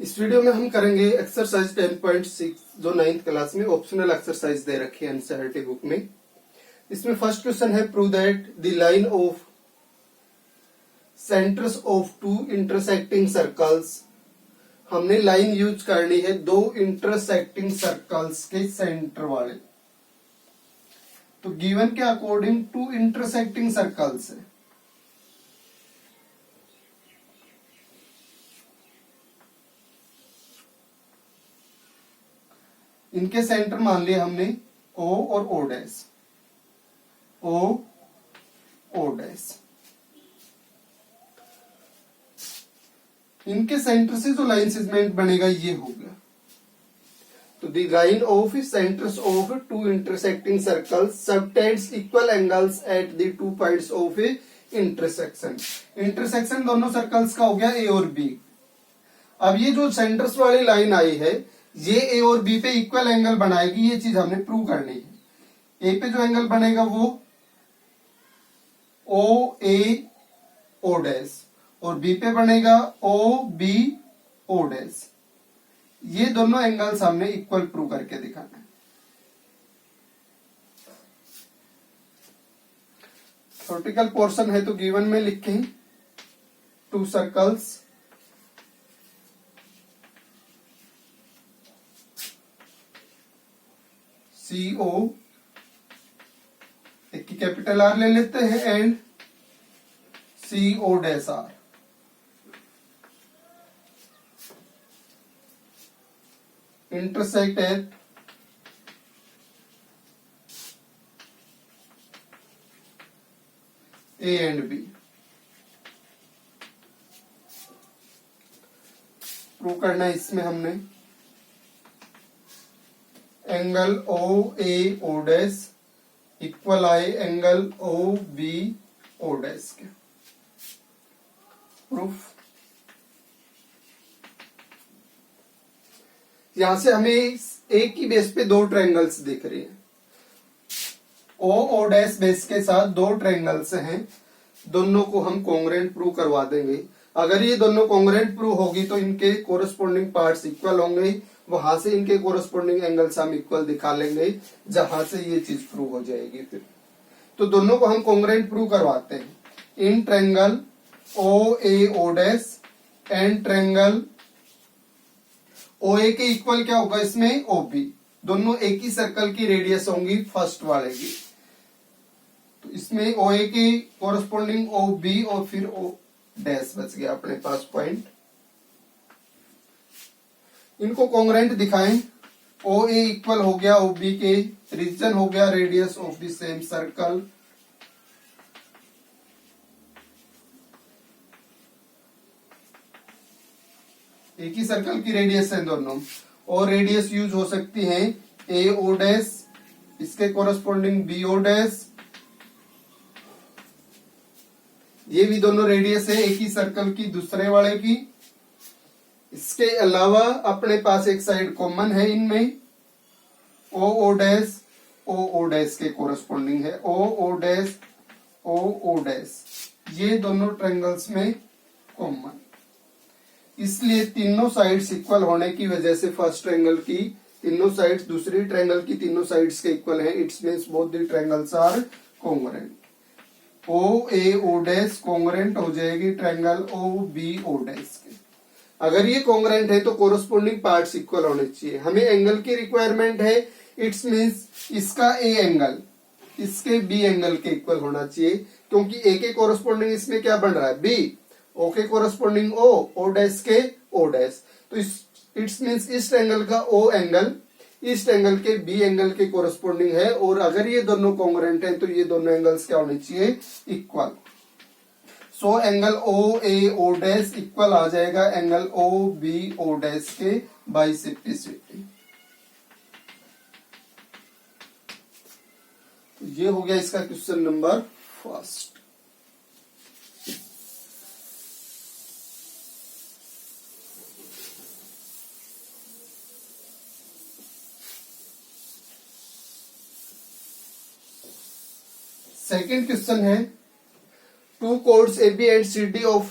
इस वीडियो में हम करेंगे एक्सरसाइज 10.6 जो 9th क्लास में ऑप्शनल एक्सरसाइज दे रखी है एनसीईआरटी बुक में। इसमें फर्स्ट क्वेश्चन है, prove that the line of centres of two intersecting circles. हमने लाइन यूज करनी है दो इंटरसेक्टिंग सर्कल्स के सेंटर वाले। तो गिवन के अकॉर्डिंग टू इंटरसेक्टिंग सर्कल्स है, इनके सेंटर मान लिए हमने O और O dash, O O dash. इनके सेंटर से जो लाइन सेगमेंट बनेगा ये हो गया। तो the line of centres of two intersecting circles subtends equal angles at the two points of intersection. Intersection दोनों सर्कल्स का हो गया A और B। अब ये जो सेंटर्स वाली लाइन आई है ये A और B पे इक्वल एंगल बनाएगी, ये चीज हमने प्रूव करनी है। A पे जो एंगल बनेगा वो OA O डैश और B पे बनेगा OB O डैश। ये दोनों एंगल्स हमने इक्वल प्रूव करके दिखाना है। वर्टिकल पोर्शन है तो गिवन में लिखें टू सर्कल्स CO, एक की कैपिटल R ले लेते हैं, and CO dash R। Intersect at A and B। Prove करना है इसमें हमने angle OA O dash equal आए एंगल OB O डैश के। प्रूफ यहां से हमें एक ही बेस पे दो ट्रायंगल्स दिख रहे हैं। O डैश बेस के साथ दो ट्रायंगल्स हैं, दोनों को हम कॉन्ग्रुएंट प्रूव करवा देंगे। अगर ये दोनों कॉन्ग्रुएंट प्रूव होगी तो इनके कोरस्पोंडिंग पार्ट्स इक्वल होंगे, वहां से इनके कोरस्पोंडिंग एंगल्स हम इक्वल दिखा लेंगे, जहां से ये चीज प्रूव हो जाएगी। फिर तो दोनों को हम कॉन्ग्रुएंट प्रूव करवाते हैं। In triangle OA O dash and triangle OA के इक्वल क्या होगा इसमें OB, दोनों एक ही सर्कल की रेडियस होंगी फर्स्ट वाले की। तो इसमें OA के कोरस्पोंडिंग OB और फिर O डैश बच गया अपने पास पॉइंट। इनको कॉन्ग्रुएंट दिखाएं। OA इक्वल हो गया OB के, रीजन हो गया radius of the same circle. एक ही सर्कल की रेडियस है दोनों, और रेडियस यूज हो सकती है AO डैश, इसके कोरस्पोंडिंग BO डैश। ये भी दोनों रेडियस है एक ही सर्कल की दूसरे वाले की। इसके अलावा अपने पास एक साइड कॉमन है इनमें, OO डैश OO डैश के कोरस्पोंडिंग है OO डैश OO डैश। ये दोनों ट्रायंगल्स में कॉमन, इसलिए तीनों साइड्स इक्वल होने की वजह से फर्स्ट ट्रायंगल की तीनों साइड्स दूसरी ट्रायंगल की तीनों साइड्स के इक्वल है। It's means both the triangles are congruent. OA O dash congruent हो जाएगी ट्रायंगल OB O डैश के। अगर ये कॉन्ग्रुएंट है तो कोरस्पोंडिंग पार्ट्स इक्वल होने चाहिए। हमें एंगल की रिक्वायरमेंट है, इट्स मींस इसका A एंगल इसके B एंगल के इक्वल होना चाहिए, क्योंकि A के कोरस्पोंडिंग इसमें क्या बन रहा है B, O के कोरस्पोंडिंग O डैश के O डैश। तो इट्स मींस इस ट्रायंगल का O एंगल इस ट्रायंगल के B एंगल के कोरस्पोंडिंग है, और अगर ये दोनों कॉन्ग्रुएंट हैं तो ये दोनों एंगल्स क्या होने चाहिए equal. So angle OA O dash equal आ जाएगा एंगल OB O डैश के बाई सिप्लिसिटी। तो ये हो गया इसका question number first. Second question है, two chords AB and CD of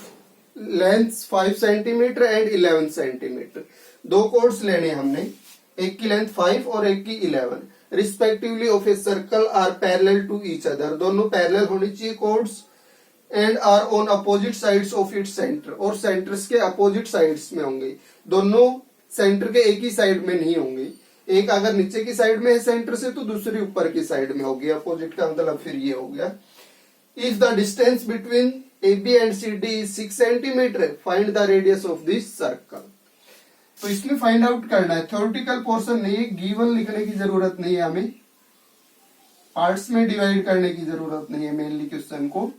length 5 centimetre and 11 centimetre. दो कोड्स लेने हमने, एक की लेंथ 5 और एक की 11 respectively of a circle are parallel to each other. दोनों पैरेलल होनी चाहिए chords, and are on opposite sides of its centre, और सेंटर्स के अपोजिट साइड्स में होंगे। दोनों सेंटर के एक ही साइड में नहीं होंगे, एक अगर नीचे की साइड में है सेंटर से तो दूसरी ऊपर की साइड में होगी। अपोजिट का मतलब फिर ये हो गया। If the distance between AB and CD is 6 centimetre, find the radius of this circle. तो इसमें फाइंड आउट करना है, थ्योरेटिकल पोर्शन नहीं है, गिवन लिखने की जरूरत नहीं है, हमें पार्ट्स में डिवाइड करने की जरूरत नहीं है। मेनली क्वेश्चन को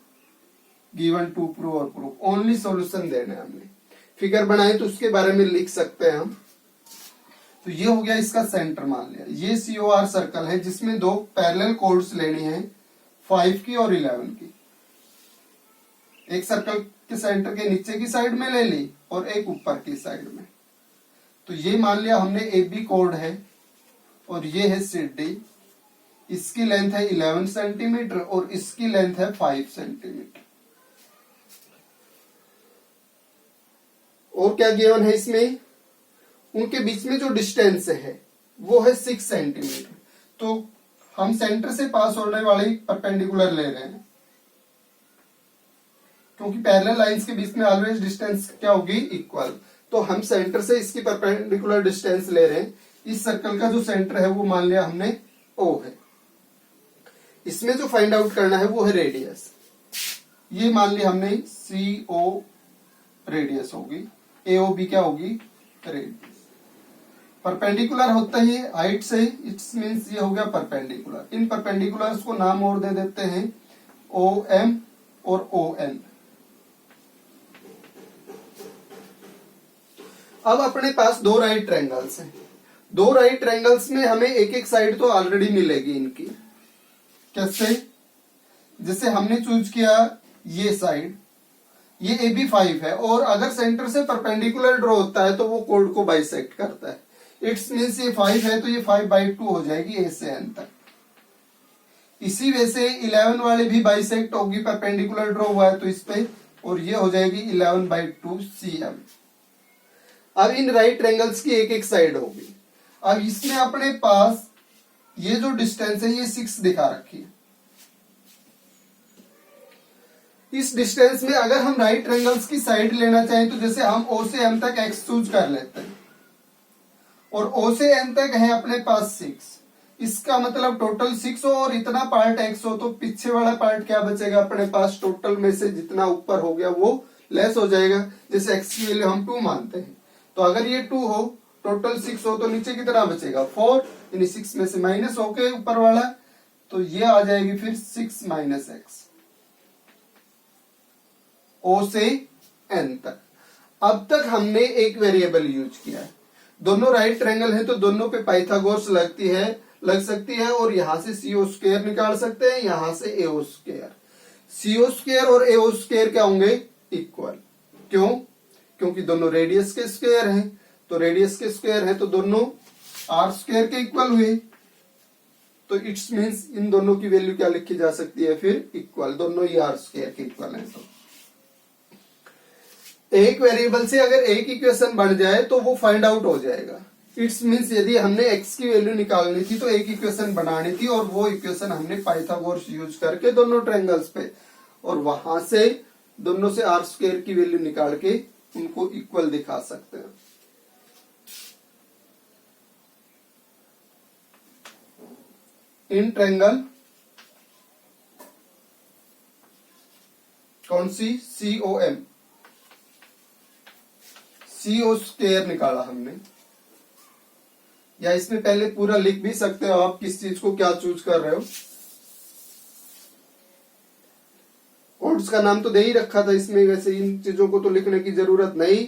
गिवन टू प्रूव और प्रूव, ओनली सॉल्यूशन देना है हमने। फिगर बनाए तो उसके बारे में लिख सकते हैं हम। तो ये हो गया इसका सेंटर मान लिया। ये COR सर्कल है जिसमें दो पैरेलल कोड्स लेनी है, 5 की और 11 की। एक सर्कल के सेंटर के नीचे की साइड में ले ली और एक ऊपर की साइड में। तो ये मान लिया हमने AB कोड है और ये है CD। इसकी लेंथ है 11 सेंटीमीटर और इसकी लेंथ है 5 सेंटीमीटर। और क्या गिवन है इसमें, उनके बीच में जो डिस्टेंस है वो है 6 सेंटीमीटर। तो हम सेंटर से पास होने वाली परपेंडिकुलर ले रहे हैं, क्योंकि पैरेलल लाइंस के बीच में ऑलवेज डिस्टेंस क्या होगी, इक्वल। तो हम सेंटर से इसकी परपेंडिकुलर डिस्टेंस ले रहे हैं। इस सर्कल का जो सेंटर है वो मान लिया हमने O है। इसमें जो फाइंड आउट करना है वो है रेडियस। ये मान लिया हमने CO रेडियस होगी, AOB क्या होगी, रेडियस। परपेंडिकुलर होता ही हाइट से, इट्स मींस ये हो गया परपेंडिकुलर। इन परपेंडिकुलर्स को नाम और दे देते हैं OM और ON। अब अपने पास दो राइट ट्रायंगल्स हैं। दो राइट ट्रायंगल्स में हमें एक एक साइड तो ऑलरेडी मिलेगी इनकी। कैसे, जैसे हमने चूज किया ये साइड, ये AB5 है और अगर सेंटर से परपेंडिकुलर ड्रॉ होता है तो वो कोड को बाइसेक्ट करता है। इट्स मींस ये 5 है तो ये 5/2 हो जाएगी A से N तक। इसी वजह से 11 वाले भी बाइसेक्ट होगी, परपेंडिकुलर ड्रॉ हुआ है तो इस पे, और ये हो जाएगी 11/2 CM। अब इन राइट ट्रायंगल्स की एक एक साइड होगी। अब इसमें अपने पास ये जो डिस्टेंस है ये 6 दिखा रखी है। इस डिस्टेंस में अगर हम राइट ट्रायंगल्स की साइड लेना चाहें तो जैसे हम O से M तक X चूज कर लेते हैं और O से N तक है अपने पास 6। इसका मतलब टोटल 6 हो और इतना पार्ट X हो, तो पीछे वाला पार्ट क्या बचेगा अपने पास, टोटल में से जितना ऊपर हो गया वो लेस हो जाएगा। जैसे X की वैल्यू हम 2 मानते हैं, तो अगर ये 2 हो, टोटल 6 हो, तो नीचे कितना बचेगा 4, यानी 6 में से माइनस होके ऊपर वाला, तो ये आ जाएगी फिर 6 माइनस X। O से N तक। अब तक हमने एक वेरिएबल यूज किया है। दोनों राइट ट्रायंगल है तो दोनों पे पाइथागोरस लग सकती है और यहां से CO स्क्वायर निकाल सकते हैं, यहां से AO स्क्वायर। CO स्क्वायर और AO स्क्वायर क्या होंगे, इक्वल। क्यों, क्योंकि दोनों रेडियस के स्क्वायर हैं, तो रेडियस के स्क्वायर है तो दोनों R स्क्वायर के इक्वल हुए। तो इट्स मींस इन दोनों की वैल्यू क्या लिखी जा सकती है फिर, इक्वल। दोनों ही R स्क्वायर के इक्वल है। तो एक वेरिएबल से अगर एक इक्वेशन बन जाए तो वो फाइंड आउट हो जाएगा। इट्स मींस यदि हमने x की वैल्यू निकालनी थी तो एक इक्वेशन बनानी थी, और वो इक्वेशन हमने पाइथागोरस यूज करके दोनों ट्रायंगल्स पे, और वहां से दोनों से R स्क्वायर की वैल्यू निकाल के उनको इक्वल दिखा सकते हैं। इन ट्रायंगल कौन सी, COM, CO स्क्वायर निकाला हमने, या इसमें पहले पूरा लिख भी सकते हो आप किस चीज को क्या चूज कर रहे हो। कोड्स का नाम तो दे ही रखा था इसमें, वैसे इन चीजों को तो लिखने की जरूरत नहीं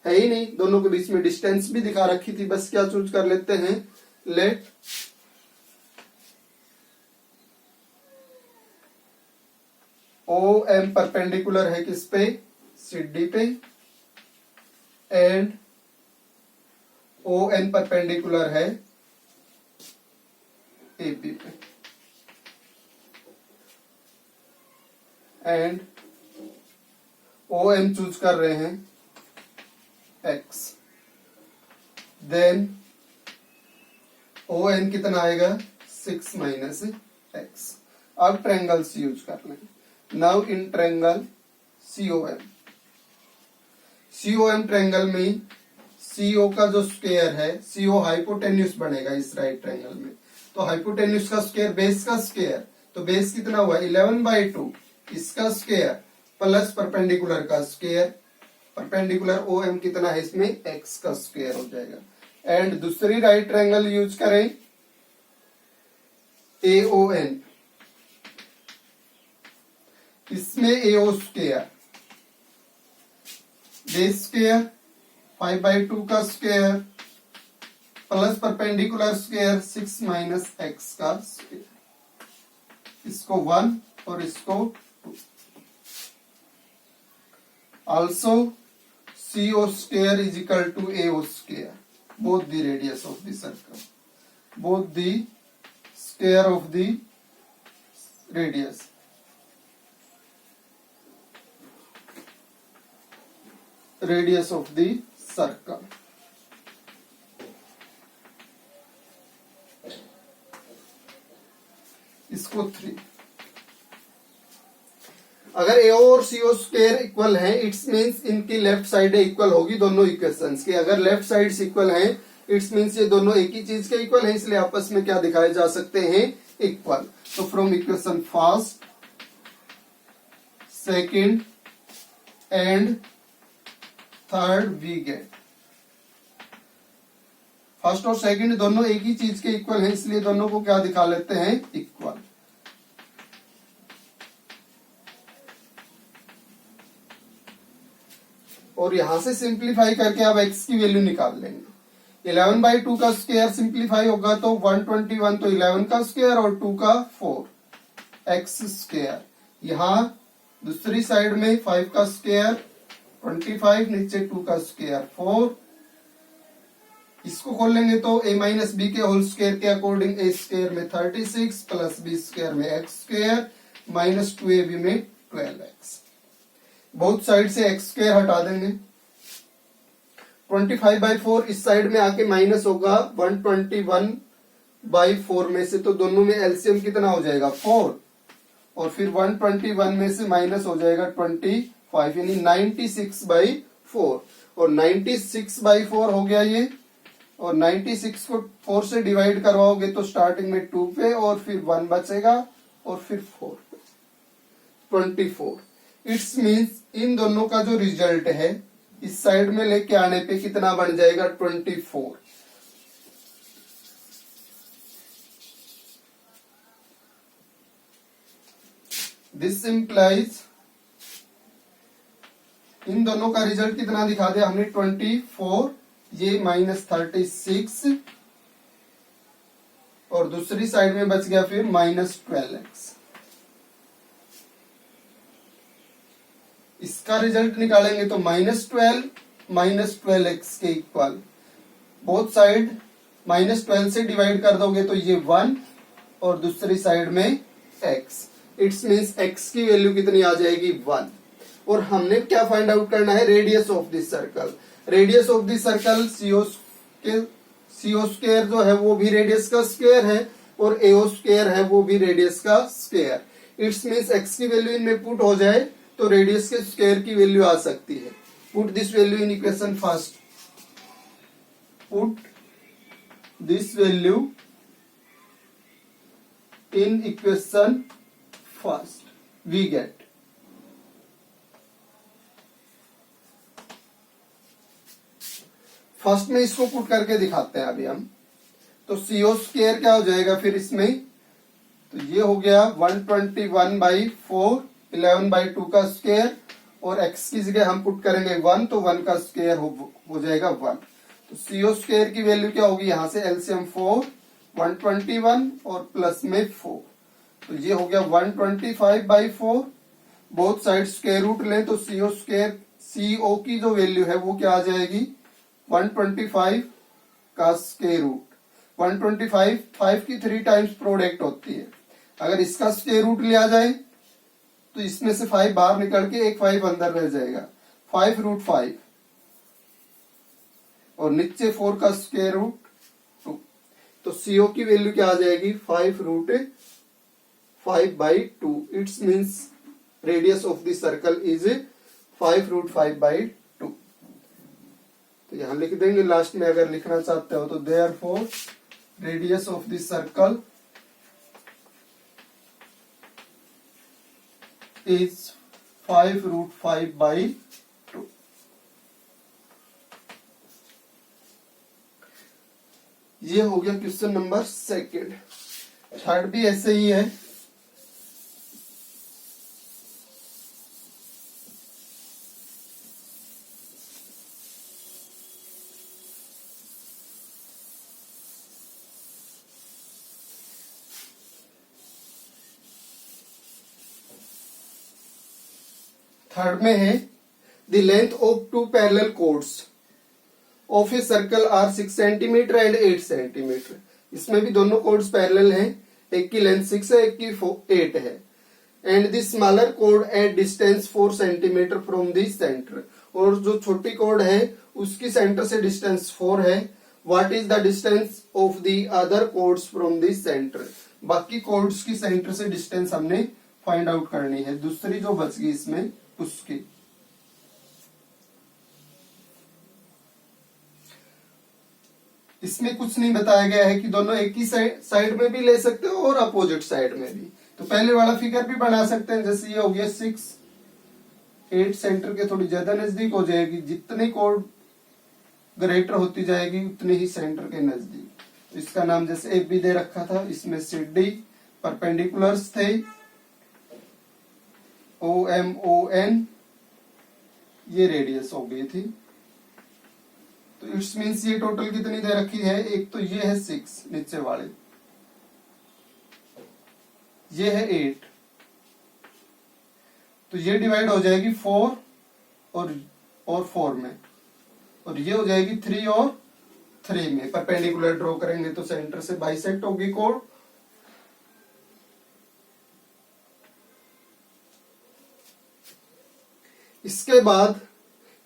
है ही नहीं। दोनों के बीच में डिस्टेंस भी दिखा रखी थी, बस क्या चूज कर लेते हैं, लेट OM परपेंडिकुलर है किस पे, CD पे, एंड ON परपेंडिकुलर है AB पे, एंड ओ एम चूज कर रहे हैं एक्स, देन ओ एन कितना आएगा 6 माइनस एक्स। अब ट्रायंगल्स यूज कर लें। Now in triangle COM triangle में सीओ का जो स्क्वायर है, सीओ हाइपोटेन्यूस बनेगा इस राइट ट्रायंगल में। तो हाइपोटेन्यूस का स्क्वायर बेस का स्क्वायर, तो बेस कितना हुआ 11/2, इसका स्क्वायर प्लस परपेंडिकुलर का स्क्वायर, परपेंडिकुलर ओ एम कितना है इसमें एक्स का स्क्वायर हो जाएगा। एंड दूसरी राइट ट्रायंगल यूज करें एओएन, इसमें एओ स्क्वायर बेस स्क्वायर 5/2 का square plus perpendicular square 6 minus x का स्क्वायर, इसको 1 और इसको 2। Also CO square is equal to AO square, both the radius of the circle, both the square of the radius. Radius of the circle. इसको 3। अगर AO और CO square equal है, it's means इनकी left side equal होगी दोनों equations की। अगर left sides equal हैं, इट्स मींस ये दोनों एक ही चीज के इक्वल हैं, इसलिए आपस में क्या दिखाए जा सकते हैं इक्वल। तो from equation first, second and third we get, first और सेकंड दोनों एक ही चीज के इक्वल हैं, इसलिए दोनों को क्या दिखा लेते हैं इक्वल। और यहां से सिंप्लीफाई करके आप x की वैल्यू निकाल लेंगे। 11/2 का स्क्वायर सिंप्लीफाई होगा तो 121, तो 11 का स्क्वायर और 2 का 4 x स्क्वायर। यहां दूसरी साइड में 5 का स्क्वायर 25, नीचे 2 का स्क्वायर 4। इसको खोल लेंगे तो a माइनस बी के होल स्क्वायर के अकॉर्डिंग a स्क्वायर में 36 प्लस b स्क्वायर में x स्क्वायर माइनस 2ab में 12x। बोथ साइड से x स्क्वायर हटा देंगे। 25/4 इस साइड में आके माइनस होगा 121/4 में से, तो दोनों में एलसीएम कितना हो जाएगा 4, और फिर 121 में से माइनस हो जाएगा 25, यानी 96/4, और 96/4 हो गया ये। और 96 को 4 से डिवाइड करवाओगे तो स्टार्टिंग में 2 पे और फिर 1 बचेगा और फिर 4 पे 24। इट्स मीन्स इन दोनों का जो रिजल्ट है इस साइड में लेके आने पे कितना बन जाएगा 24। दिस इंप्लाइज इन दोनों का रिजल्ट कितना दिखा दिया हमने 24, ये माइनस 36, और दूसरी साइड में बच गया फिर माइनस 12x। इसका रिजल्ट निकालेंगे तो -12 -12x के इक्वल, बोथ साइड -12 से डिवाइड कर दोगे तो ये 1 और दूसरी साइड में x। इट्स मीन्स x की वैल्यू कितनी आ जाएगी 1। और हमने क्या फाइंड आउट करना है radius of this circle. Radius of this circle CO square जो है वो भी रेडियस का स्क्वायर है और एओ स्क्वायर है वो भी रेडियस का स्क्वायर। इट्स मीन्स x की वैल्यू इनमें पुट हो जाए तो रेडियस के स्क्वायर की वैल्यू आ सकती है। Put this value in equation first, put this value in equation first, we get first में इसको पुट करके दिखाते हैं अभी हम। तो सीओ स्क्वायर क्या हो जाएगा फिर इसमें, तो ये हो गया 121/4, 11/2 का स्क्वायर, और x की जगह हम पुट करेंगे 1, तो 1 का स्क्वायर हो जाएगा 1। तो सीओ स्क्वायर की वैल्यू क्या होगी, यहां से एलसीएम 4, 121 और प्लस में 4, तो ये हो गया 125/4। बोथ साइड स्क्वायर रूट लें तो सीओ स्क्वायर, सीओ की जो वैल्यू है वो क्या आ जाएगी 125 का स्क्वायर रूट। 125 5 की 3 टाइम्स प्रोडक्ट होती है, अगर इसका स्क्वायर रूट लिया जाए तो इसमें से 5 बाहर निकल के एक 5 अंदर रह जाएगा, 5√5, और नीचे 4 का स्क्वायर रूट 2। तो CO की वैल्यू क्या आ जाएगी, 5√5/2। It's means radius of the circle is 5√5/2। तो यहां लिख देंगे लास्ट में, अगर लिखना चाहते हो तो therefore radius of the circle is 5√5/2। ये हो गया क्वेश्चन नंबर 2। थर्ड भी ऐसे ही है। थर्ड में है the length of 2 parallel chords of a circle are 6 centimetre and 8 centimetre. इसमें भी दोनों कोड्स पैरेलल हैं, एक की लेंथ 6 है, एक की 8 है। And the smaller code at distance 4 centimetre from the centre. और जो छोटी कोड है उसकी सेंटर से डिस्टेंस 4 है। What is the distance of the other codes from the centre. बाकी कोड्स की सेंटर से डिस्टेंस हमने फाइंड आउट करनी है, दूसरी जो बच गई इसमें उसकी। इसमें कुछ नहीं बताया गया है कि दोनों एक ही साइड में भी ले सकते हो और अपोजिट साइड में भी। तो पहले वाला फिगर भी बना सकते हैं, जैसे ये हो गया 6, 8 सेंटर के थोड़ी ज्यादा नजदीक हो जाएगी। जितनी कोड ग्रेटर होती जाएगी उतने ही सेंटर के नजदीक। तो इसका नाम जैसे AB दे रखा था, इसमें CD परपेंडिकुलर्स थे, OM ये रेडियस हो गई थी। तो इट्स मीन्स ये टोटल कितनी दे रखी है, एक तो ये है 6 नीचे वाले, ये है 8, तो ये डिवाइड हो जाएगी 4 और 4 में, और ये हो जाएगी 3 और 3 में। परपेंडिकुलर ड्रॉ करेंगे तो सेंटर से बाइसेक्ट होगी कोड। इसके बाद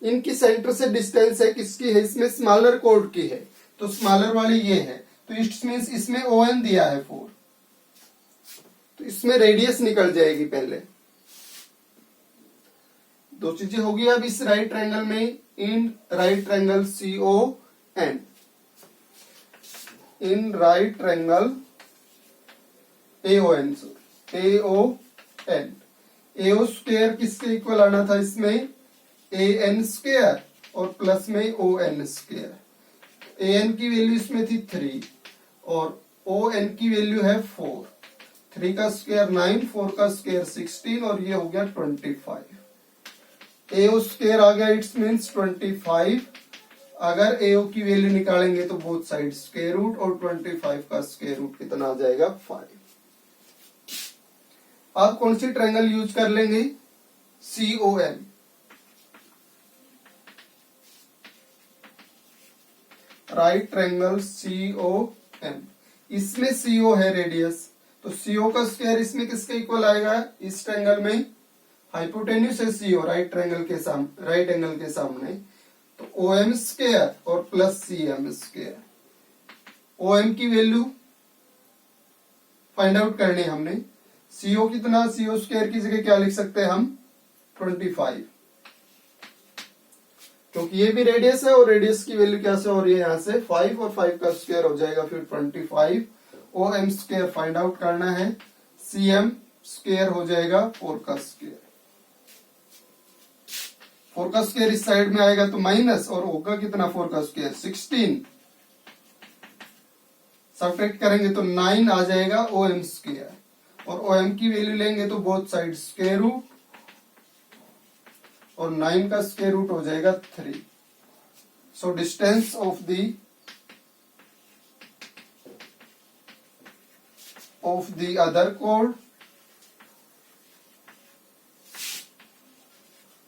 इनकी सेंटर से डिस्टेंस है, किसकी है, इसमें स्मॉलर कोड की है, तो स्मॉलर वाली ये है। तो इट मींस इसमें ON दिया है 4, तो इसमें रेडियस निकल जाएगी पहले। दो चीजें होगी अब इस राइट ट्रायंगल में। In right triangle CON, in right triangle AON, AO square किसके इक्वल आना था, इसमें AN स्क्वायर और प्लस में ON स्क्वायर। AN की वैल्यू इसमें थी 3 और ON की वैल्यू है 4। 3 का स्क्वायर 9, 4 का स्क्वायर 16 और ये हो गया 25। AO स्क्वायर आ गया, इट्स मीन्स 25। अगर AO की वैल्यू निकालेंगे तो बोथ साइड स्क्वायर रूट, और 25 का स्क्वायर रूट कितना आ जाएगा, 5। आप कौन सी ट्रायंगल यूज कर लेंगे, COM। राइट ट्रायंगल COM, इसमें CO है रेडियस, तो CO का स्क्वायर इसमें किसके इक्वल आएगा, इस ट्रायंगल में हाइपोटेन्यूस है CO राइट एंगल के सामने, तो OM स्क्वायर और प्लस CM स्क्वायर। OM की वैल्यू फाइंड आउट करनी हमने। CO कितना, CO स्क्वायर की जगह क्या लिख सकते हैं हम, 25, क्योंकि ये भी रेडियस है और रेडियस की वैल्यू क्या से हो रही है, यहाँ से 5 और 5 का स्क्वायर हो जाएगा फिर 25। OM स्क्वायर फाइंड आउट करना है, CM स्क्वायर हो जाएगा 4 का स्क्वायर। 4 का स्क्वायर इस साइड में आएगा तो माइनस, और होगा कितना 4 का स्क्वायर 16। सब्ट्रैक्ट करेंगे तो 9 आ जाएगा OM स्क्वायर, और OM की वैल्यू लेंगे तो बोथ साइड स्क्वायर रूट, और 9 का स्क्वायर रूट हो जाएगा 3। So distance of the other code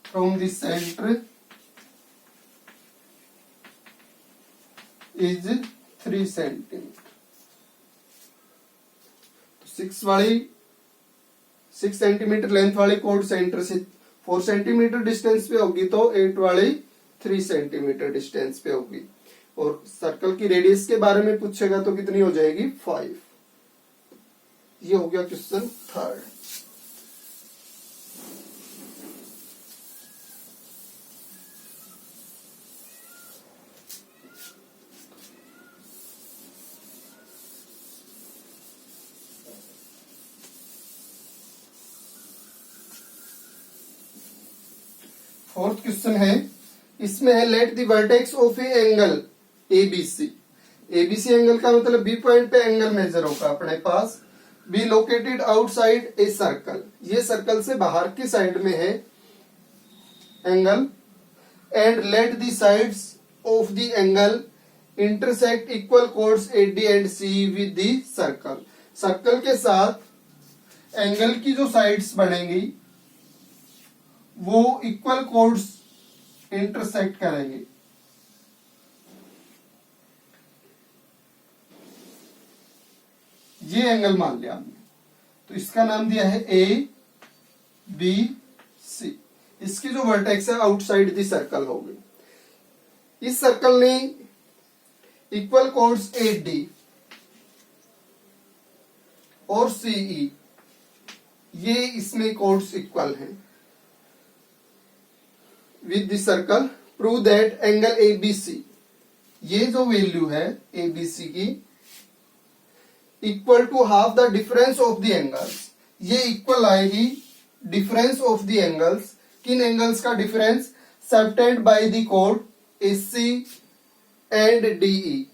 from the centre is 3 centimetre. तो 6 वाली 6 सेंटीमीटर लेंथ वाली कोड सेंटर से 4 सेंटीमीटर डिस्टेंस पे होगी, तो 8 वाली 3 सेंटीमीटर डिस्टेंस पे होगी। और सर्कल की रेडियस के बारे में पूछेगा तो कितनी हो जाएगी 5। ये हो गया क्वेश्चन थर्ड। फोर्थ क्वेश्चन है, इसमें है let the vertex of a angle ABC. ABC angle का मतलब बी पॉइंट पे एंगल मेजर होगा अपने पास, B located outside a circle, ये सर्कल से बाहर की साइड में है angle, and let the sides of the angle intersect equal chords AD and C with the circle. Circle के साथ एंगल की जो साइड्स बनेंगी वो इक्वल कोड्स इंटरसेक्ट करेंगे। ये एंगल मान लिया हमने, तो इसका नाम दिया है ए बी सी। इसकी जो वर्टेक्स है आउटसाइड दी सर्कल हो गई। इस सर्कल ने इक्वल कोड्स ए डी और सीई, ये इसमें कोड्स इक्वल हैं with the circle, prove that angle ABC, ये जो वैल्यू है एबीसी की equal to half the difference of the angles, ये इक्वल आएगी डिफरेंस ऑफ द एंगल्स। किन एंगल्स का डिफरेंस? सबटेंड बाय द कोड AC and DE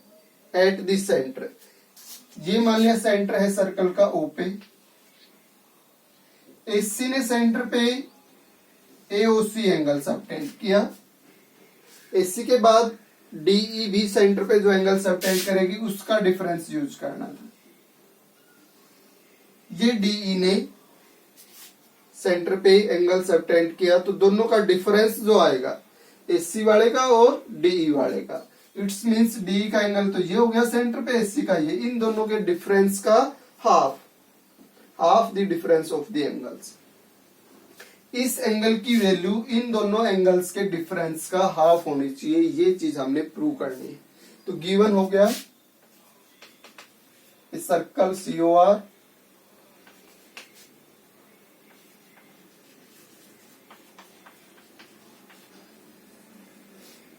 at the centre. ये मान लिया सेंटर है सर्कल का ओ पे, एसी ने सेंटर पे एओसी एंगल सबटेंड किया, एसी के बाद डीई भी सेंटर पे जो एंगल सबटेंड करेगी उसका डिफरेंस यूज करना था। ये डीई ने सेंटर पे एंगल सबटेंड किया, तो दोनों का डिफरेंस जो आएगा एसी वाले का और डीई वाले का, इट्स मींस डीई का एंगल तो ये हो गया सेंटर पे, एसी का ये, इन दोनों के डिफरेंस का half the difference of the angles. इस एंगल की वैल्यू इन दोनों एंगल्स के डिफरेंस का हाफ होनी चाहिए, ये चीज हमने प्रूव करनी है। तो गिवन हो गया सर्कल COR,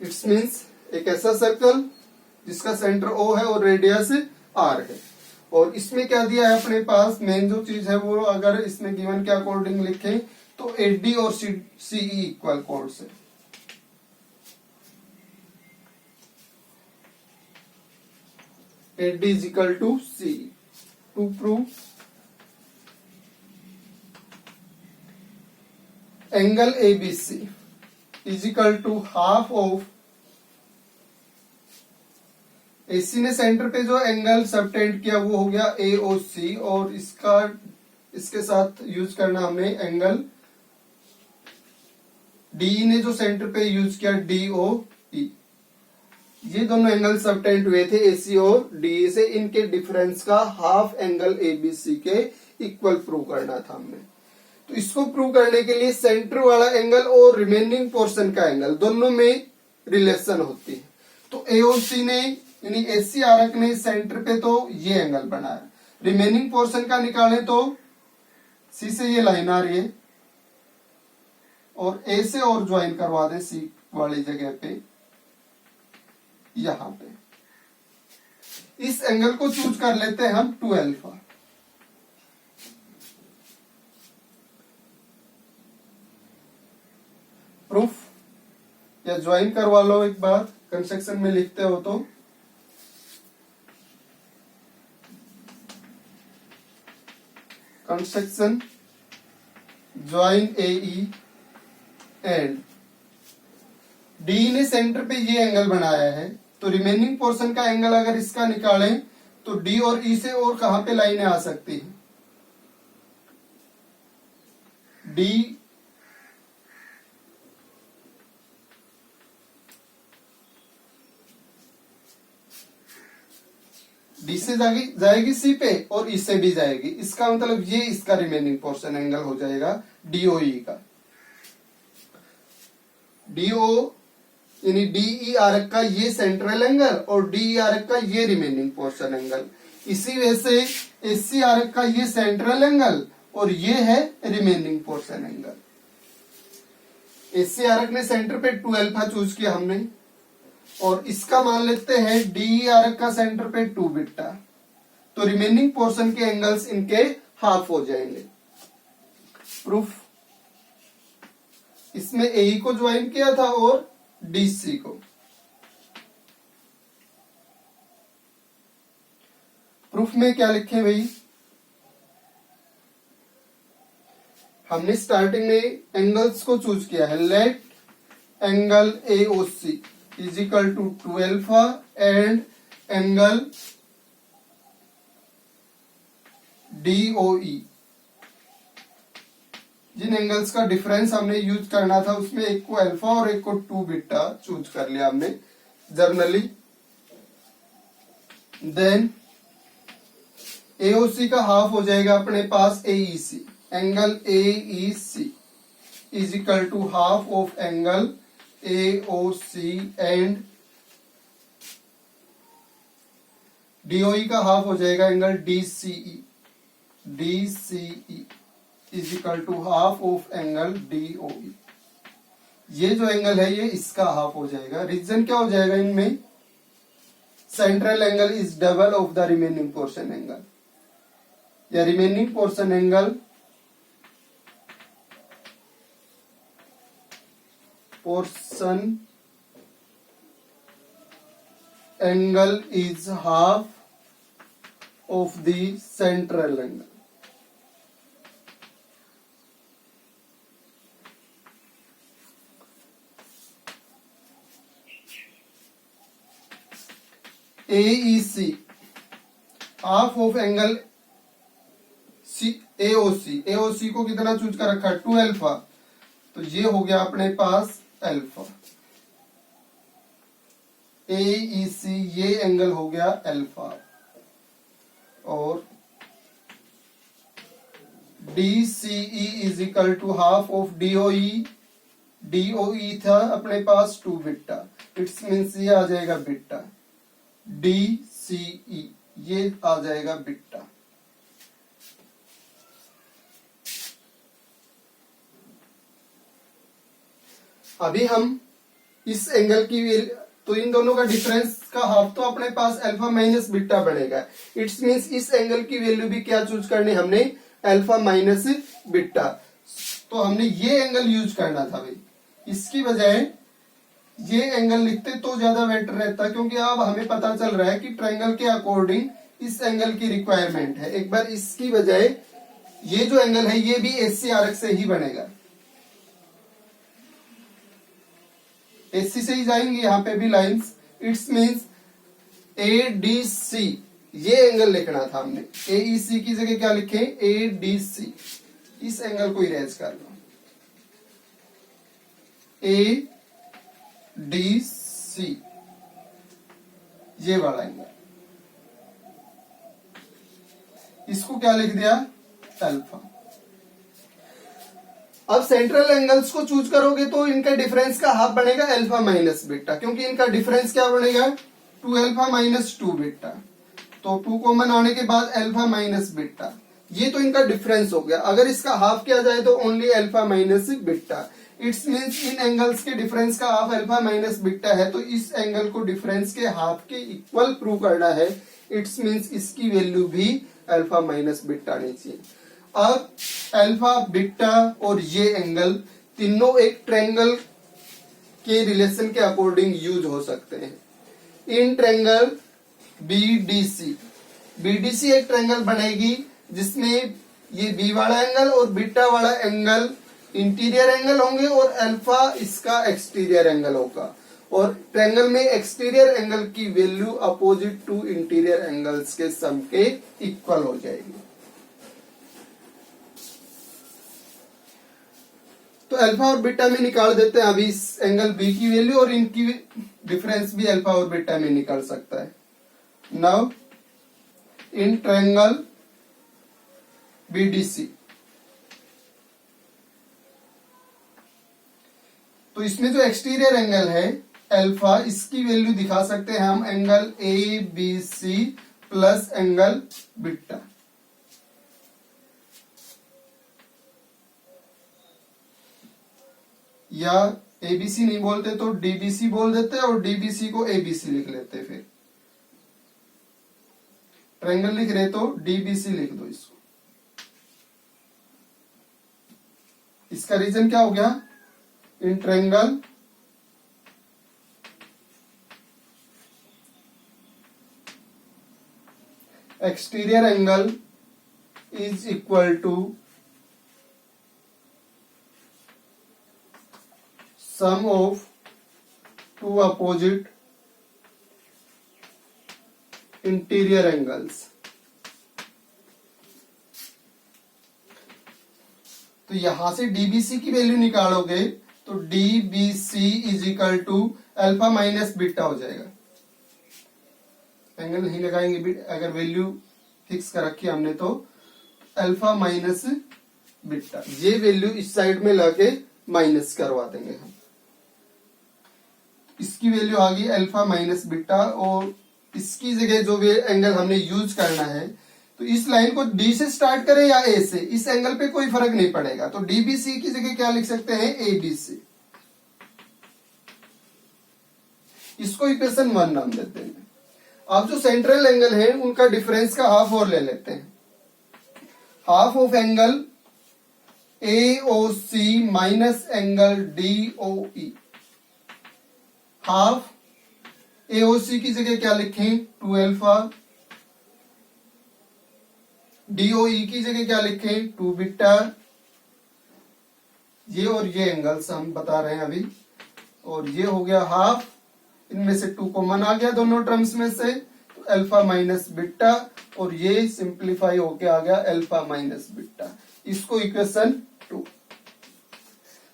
इट्स मींस एक ऐसा सर्कल जिसका सेंटर O है और रेडियस R है, और इसमें क्या दिया है अपने पास, मेन जो चीज है वो अगर इसमें गिवन के अकॉर्डिंग लिखें तो एडी और सीई इक्वल कोड्स है। AD is equal to C, to prove angle ABC is equal to half of, AC ने सेंटर पे जो एंगल सबटेंड किया वो हो गया एओसी, और इसके साथ यूज करना हमने एंगल डीई ने जो सेंटर पे यूज किया डीओई। ये दोनों एंगल सबटेंड हुए थे एसी और डीई से, इनके डिफरेंस का हाफ एंगल एबीसी के इक्वल प्रूव करना था हमने। तो इसको प्रूव करने के लिए सेंटर वाला एंगल और रिमेनिंग पोर्शन का एंगल दोनों में रिलेशन होती है। तो एओसी ने यानी एसी आरक ने सेंटर पे तो ये एंगल बनाया, रिमेनिंग पोर्शन का निकाले तो सी से ये लाइन आ रही है और ए से और ज्वाइन करवा दे सी वाली जगह पे, यहां पे इस एंगल को चूज कर लेते हैं हम 2 अल्फा। प्रूफ या ज्वाइन करवा लो एक बार, कंस्ट्रक्शन में लिखते हो तो construction join AE and D ने सेंटर पे ये एंगल बनाया है, तो रिमेनिंग पोर्शन का एंगल अगर इसका निकालें तो डी और ई से और कहां पे लाइनें आ सकती हैं? डी डी से जाएगी सी पे और ई से भी जाएगी, इसका मतलब ये इसका रिमेनिंग पोर्शन एंगल हो जाएगा डीओई का। डीओ यानी डीई आर्क का ये सेंट्रल एंगल और डीई आर्क का ये रिमेनिंग पोर्शन एंगल। इसी वजह से एससी आर्क का ये सेंट्रल एंगल और ये है remaining portion angle. SC arc ने सेंटर पे 2 अल्फा चूज किया हमने, और इसका मान लेते हैं डीई आर्क का सेंटर पे 2 बीटा, तो रिमेनिंग पोर्शन के एंगल्स इनके हाफ हो जाएंगे। प्रूफ, इसमें एई को ज्वाइन किया था और डीसी को। प्रूफ में क्या लिखे भाई, हमने स्टार्टिंग में एंगल्स को चूज किया है। Let angle AOC is equal to 2 alpha and angle DOE. जिन एंगल्स का डिफरेंस हमने यूज करना था उसमें एक को अल्फा और एक को 2 बीटा चूज कर लिया हमने जर्नली। देन एओसी का हाफ हो जाएगा अपने पास AEC. Angle AEC is equal to half of angle AOC and DOE का हाफ हो जाएगा angle DCE. DCE is equal to half of angle DOE. ये जो एंगल है ये इसका हाफ हो जाएगा। रीजन क्या हो जाएगा इनमें, central angle is double of the remaining portion angle, या remaining portion angle is half of the central angle. AEC half of angle AOC। AOC को कितना चूज कर रखा है, 2 अल्फा, तो ये हो गया अपने पास अल्फा। AEC ये एंगल हो गया अल्फा, और DCE is equal to half of DOE। DOE था अपने पास 2 बीटा, इट्स मीन्स ये आ जाएगा बीटा। DCE ये आ जाएगा बीटा। अभी हम इस एंगल की, तो इन दोनों का डिफरेंस का हाफ तो अपने पास अल्फा माइनस बीटा बनेगा। इट्स मींस इस एंगल की वैल्यू भी क्या चूज करनी हमने, अल्फा माइनस बीटा। तो हमने ये एंगल यूज करना था भाई, इसकी बजाय ये एंगल लिखते तो ज्यादा बेटर रहता, क्योंकि अब हमें पता चल रहा है कि ट्रायंगल के अकॉर्डिंग इस एंगल की रिक्वायरमेंट है। एक बार इसकी बजाय ये जो एंगल है ये भी एससी आर्क से ही बनेगा, एससी से ही जाएंगी यहाँ पे भी लाइंस। इट्स मींस एडीसी ये एंगल लिखना था हमने, एईसी की जगह क्या लिखे, एडीसी। इस एंगल को इरेज कर लो, एडीसी ये वाला एंगल, इसको क्या लिख दिया, अल्फा। अब सेंट्रल एंगल्स को चूज करोगे तो इनका डिफरेंस का हाफ बनेगा अल्फा माइनस बीटा, क्योंकि इनका डिफरेंस क्या बनेगा, 2 अल्फा माइनस 2 बीटा। तो 2 कॉमन आने के बाद अल्फा माइनस बीटा, ये तो इनका डिफरेंस हो गया। अगर इसका हाफ किया जाए तो only alpha minus beta. It's means in angles के डिफरेंस का हाफ अल्फा माइनस बीटा है, तो इस एंगल को डिफरेंस के हाफ के इक्वल प्रूव करना है। इट्स मींस इसकी वैल्यू भी अल्फा माइनस बीटा आनी चाहिए। अब अल्फा बीटा और ये एंगल तीनों एक ट्रायंगल के रिलेशन के अकॉर्डिंग यूज हो सकते हैं। इन ट्रायंगल बीडीसी, बीडीसी एक ट्रायंगल बनेगी जिसमें ये बी वाला एंगल और बीटा वाला एंगल इंटीरियर एंगल होंगे और अल्फा इसका एक्सटीरियर एंगल होगा। और ट्रायंगल में एक्सटीरियर एंगल की value opposite to interior angles के सम के इक्वल हो जाएगी। तो अल्फा और बीटा में निकाल देते हैं अभी इस एंगल बी की वैल्यू, और इनकी डिफरेंस भी अल्फा और बीटा में निकल सकता है। Now in triangle BDC. तो इसमें जो एक्सटीरियर एंगल है अल्फा, इसकी वैल्यू दिखा सकते हैं हम angle A B C plus angle beta. या एबीसी नहीं बोलते तो डीबीसी बोल देते हैं, और डीबीसी को एबीसी लिख लेते हैं। फिर ट्रायंगल लिख रहे तो डीबीसी लिख दो इसको। इसका रीजन क्या हो गया? In triangle exterior angle is equal to sum of two opposite interior angles। तो यहां से डीबीसी की वैल्यू निकालोगे तो DBC is equal to alpha minus beta हो जाएगा। एंगल नहीं लगाएंगे, अगर वैल्यू फिक्स कर रखी हमने तो अल्फा माइनस बीटा, ये वैल्यू इस साइड में लाके माइनस करवा देंगे हम। इसकी वैल्यू आ गई अल्फा माइनस बीटा, और इसकी जगह जो भी एंगल हमने यूज करना है, तो इस लाइन को डी से स्टार्ट करें या ए से, इस एंगल पे कोई फर्क नहीं पड़ेगा। तो डीबीसी की जगह क्या लिख सकते हैं? एबीसी। इसको इक्वेशन 1 नाम देते हैं। अब जो सेंट्रल एंगल है उनका डिफरेंस का हाफ और ले लेते हैं। Half of angle AOC minus angle DOE. Half AOC की जगह क्या लिखें? 2 अल्फा। डीओई की जगह क्या लिखें? 2 बीटा। ये और ये एंगल्स हम बता रहे हैं अभी। और ये हो गया हाफ, इनमें से 2 कॉमन आ गया दोनों टर्म्स में से, तो अल्फा माइनस बीटा, और ये सिंप्लीफाई होके आ गया अल्फा माइनस बीटा। इसको इक्वेशन 2।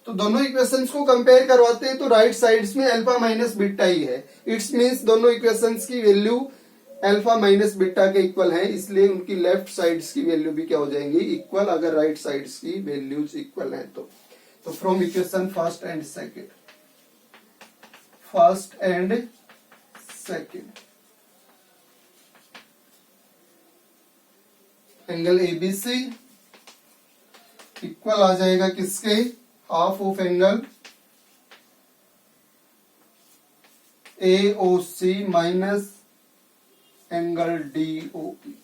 तो दोनों इक्वेशंस को कंपेयर करवाते हैं तो राइट साइड्स में अल्फा माइनस बीटा ही है। इट्स मींस दोनों इक्वेशंस की वैल्यू अल्फा माइनस बीटा के इक्वल है, इसलिए उनकी लेफ्ट साइड्स की वैल्यू भी क्या हो जाएंगी? इक्वल, अगर राइट साइड्स की वैल्यूज इक्वल है तो। From equation first and second angle ABC equal आ जाएगा किसके? Half of angle AOC minus angle DOE.